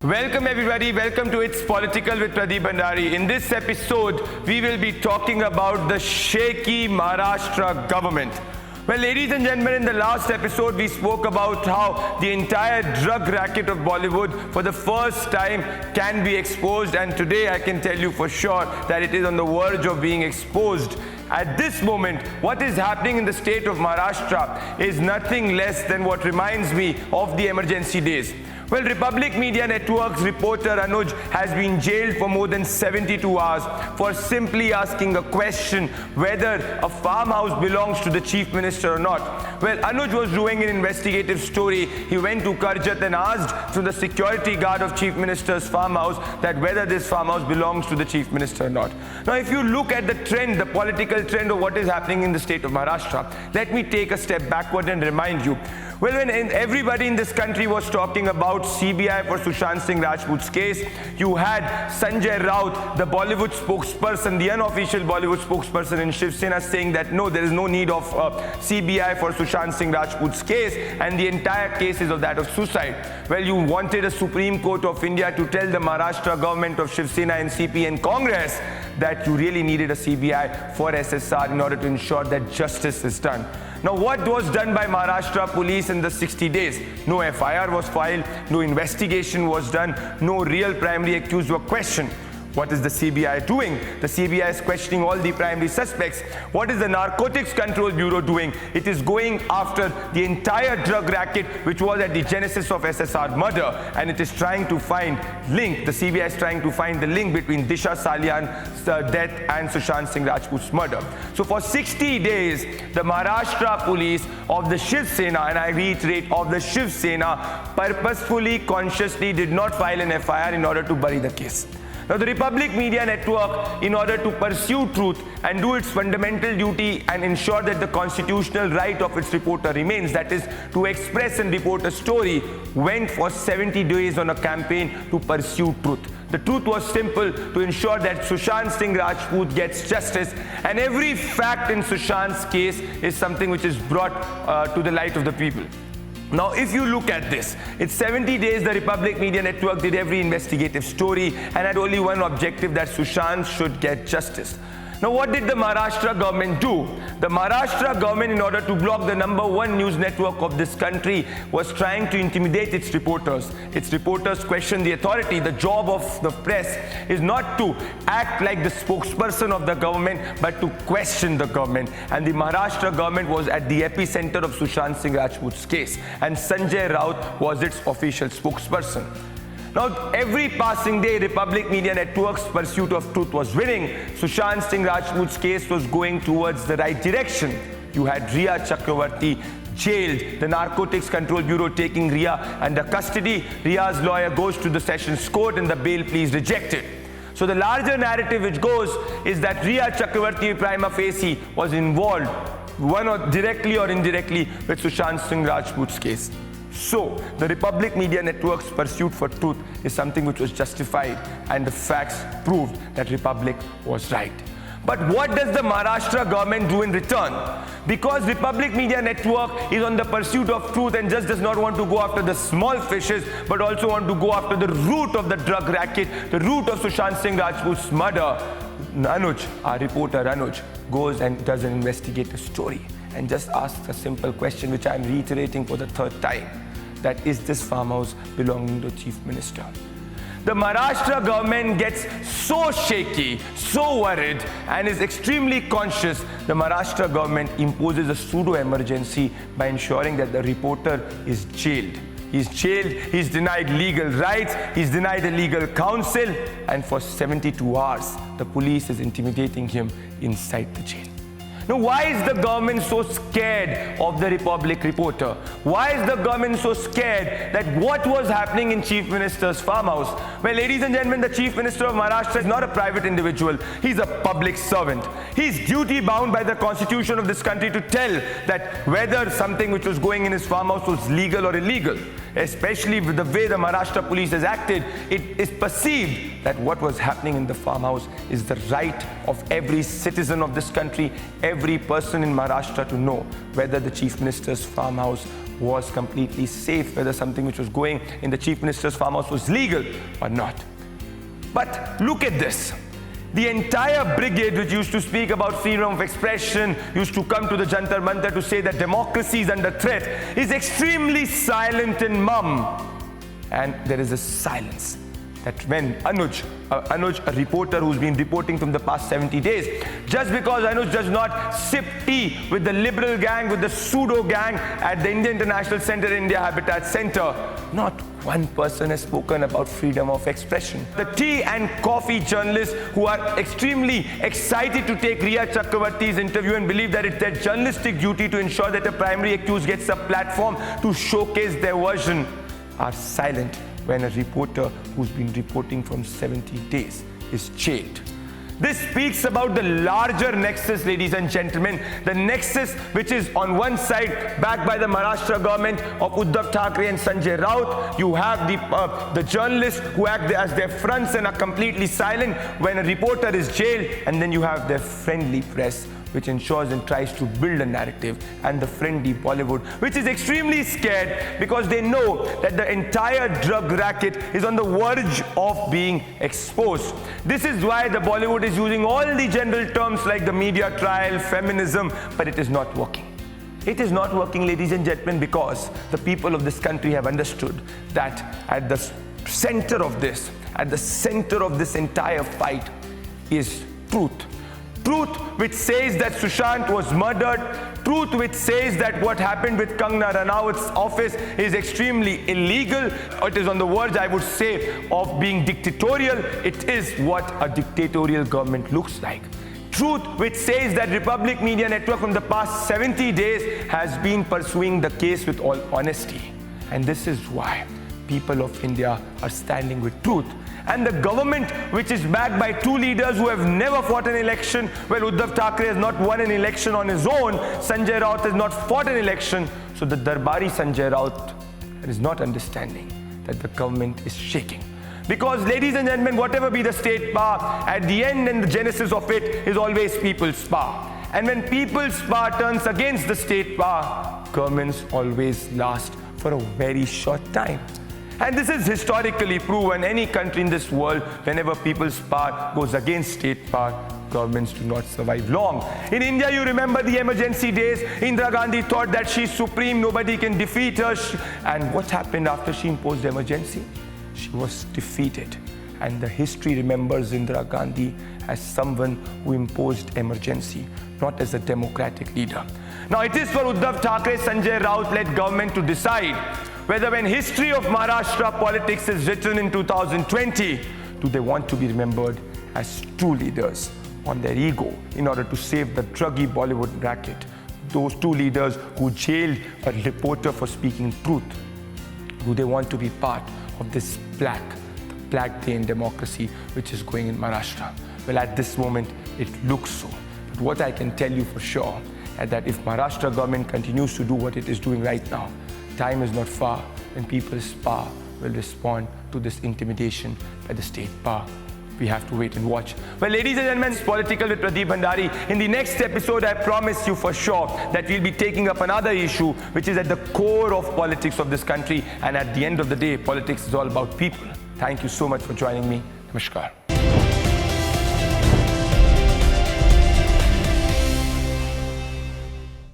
Welcome everybody, welcome to It's Political with Pradeep Bhandari. In this episode, we will be talking about the shaky Maharashtra government. Well, ladies and gentlemen, in the last episode, we spoke about how the entire drug racket of Bollywood for the first time can be exposed, and today I can tell you for sure that it is on the verge of being exposed. At this moment, what is happening in the state of Maharashtra is nothing less than what reminds me of the emergency days. Well, Republic Media Network's reporter Anuj has been jailed for more than 72 hours for simply asking a question whether a farmhouse belongs to the Chief Minister or not. Well, Anuj was doing an investigative story. He went to Karjat and asked from the security guard of Chief Minister's farmhouse that whether this farmhouse belongs to the Chief Minister or not. Now, if you look at the trend, the political trend of what is happening in the state of Maharashtra, let me take a step backward and remind you. Well, when everybody in this country was talking about CBI for Sushant Singh Rajput's case, you had Sanjay Raut, the Bollywood spokesperson, the unofficial Bollywood spokesperson in Shiv Sena, saying that no, there is no need of CBI for Sushant Singh Rajput's case, and the entire case is of that of suicide. Well, you wanted a Supreme Court of India to tell the Maharashtra government of Shiv Sena, NCP and Congress that you really needed a CBI for SSR in order to ensure that justice is done. Now, what was done by Maharashtra police in the 60 days? No FIR was filed, no investigation was done, no real primary accused were questioned. What is the CBI doing? The CBI is questioning all the primary suspects. What is the Narcotics Control Bureau doing? It is going after the entire drug racket which was at the genesis of SSR murder, and it is trying to find link. The CBI is trying to find the link between Disha Salian's death and Sushant Singh Rajput's murder. So for 60 days, the Maharashtra police of the Shiv Sena, and I reiterate, of the Shiv Sena, purposefully, consciously did not file an FIR in order to bury the case. Now, the Republic Media Network, in order to pursue truth and do its fundamental duty and ensure that the constitutional right of its reporter remains, that is, to express and report a story, went for 70 days on a campaign to pursue truth. The truth was simple: to ensure that Sushant Singh Rajput gets justice, and every fact in Sushant's case is something which is brought to the light of the people. Now, if you look at this, it's 70 days the Republic Media Network did every investigative story and had only one objective, that Sushant should get justice. Now, what did the Maharashtra government do? The Maharashtra government, in order to block the #1 news network of this country, was trying to intimidate its reporters. Its reporters questioned the authority. The job of the press is not to act like the spokesperson of the government, but to question the government. And the Maharashtra government was at the epicenter of Sushant Singh Rajput's case, and Sanjay Raut was its official spokesperson. Now, every passing day, Republic Media Network's pursuit of truth was winning. Sushant Singh Rajput's case was going towards the right direction. You had Riya Chakravarti jailed, the Narcotics Control Bureau taking Riya under custody. Riya's lawyer goes to the Sessions Court and the bail plea is rejected. So the larger narrative which goes is that Riya Chakravarti prima facie was involved, one or directly or indirectly, with Sushant Singh Rajput's case. So, the Republic Media Network's pursuit for truth is something which was justified, and the facts proved that Republic was right. But what does the Maharashtra government do in return? Because Republic Media Network is on the pursuit of truth and just does not want to go after the small fishes, but also want to go after the root of the drug racket, the root of Sushant Singh Rajput's murder. Anuj, our reporter Anuj, goes and does an investigative story and just asks a simple question, which I am reiterating for the third time, that is this farmhouse belonging to the Chief Minister? The Maharashtra government gets so shaky, so worried, and is extremely conscious. The Maharashtra government imposes a pseudo-emergency by ensuring that the reporter is jailed. He's jailed, he's denied legal rights, he's denied a legal counsel, and for 72 hours, the police is intimidating him inside the jail. Now, why is the government so scared of the Republic reporter? Why is the government so scared that what was happening in Chief Minister's farmhouse? Well, ladies and gentlemen, the Chief Minister of Maharashtra is not a private individual. He's a public servant. He's duty bound by the constitution of this country to tell that whether something which was going in his farmhouse was legal or illegal. Especially with the way the Maharashtra police has acted, it is perceived that what was happening in the farmhouse is the right of every citizen of this country, every every person in Maharashtra to know whether the Chief Minister's farmhouse was completely safe, whether something which was going in the Chief Minister's farmhouse was legal or not. But look at this. The entire brigade which used to speak about freedom of expression, used to come to the Jantar Mantar to say that democracy is under threat, is extremely silent and mum. And there is a silence that when Anuj, a reporter who's been reporting from the past 70 days, just because Anuj does not sip tea with the liberal gang, with the pseudo gang at the Indian International Center, India Habitat Center, not one person has spoken about freedom of expression. The tea and coffee journalists who are extremely excited to take Riya Chakravarti's interview and believe that it's their journalistic duty to ensure that a primary accused gets a platform to showcase their version are silent when a reporter who's been reporting from 70 days is jailed. This speaks about the larger nexus, ladies and gentlemen, the nexus which is on one side backed by the Maharashtra government of Uddhav Thackeray and Sanjay Raut. You have the journalists who act as their fronts and are completely silent when a reporter is jailed, and then you have their friendly press which ensures and tries to build a narrative, and the friendly Bollywood, which is extremely scared because they know that the entire drug racket is on the verge of being exposed. This is why the Bollywood is using all the general terms like the media trial, feminism, but it is not working. It is not working, ladies and gentlemen, because the people of this country have understood that at the center of this, entire fight is truth. Truth which says that Sushant was murdered, truth which says that what happened with Kangana Ranaut's office is extremely illegal. It is on the verge, I would say, of being dictatorial. It is what a dictatorial government looks like. Truth which says that Republic Media Network from the past 70 days has been pursuing the case with all honesty. And this is why people of India are standing with truth. And the government, which is backed by two leaders who have never fought an election, well, Uddhav Thackeray has not won an election on his own, Sanjay Raut has not fought an election, so the Darbari Sanjay Raut is not understanding that the government is shaking. Because, ladies and gentlemen, whatever be the state power, at the end and the genesis of it is always people's power. And when people's power turns against the state power, governments always last for a very short time. And this is historically proven. Any country in this world, whenever people's power goes against state power, governments do not survive long. In India, you remember the emergency days. Indira Gandhi thought that she's supreme, nobody can defeat her. And what happened after she imposed emergency? She was defeated. And the history remembers Indira Gandhi as someone who imposed emergency, not as a democratic leader. Now it is for Uddhav Thackeray, Sanjay Raut-led government to decide whether when history of Maharashtra politics is written in 2020, do they want to be remembered as true leaders on their ego in order to save the druggy Bollywood racket? Those two leaders who jailed a reporter for speaking truth. Do they want to be part of this black day in democracy which is going in Maharashtra? Well, at this moment, it looks so. But what I can tell you for sure is that if Maharashtra government continues to do what it is doing right now, time is not far when people's power will respond to this intimidation by the state power. We have to wait and watch. Well, ladies and gentlemen, it's Political with Pradeep Bhandari. In the next episode, I promise you for sure that we'll be taking up another issue which is at the core of politics of this country. And at the end of the day, politics is all about people. Thank you so much for joining me. Namaskar.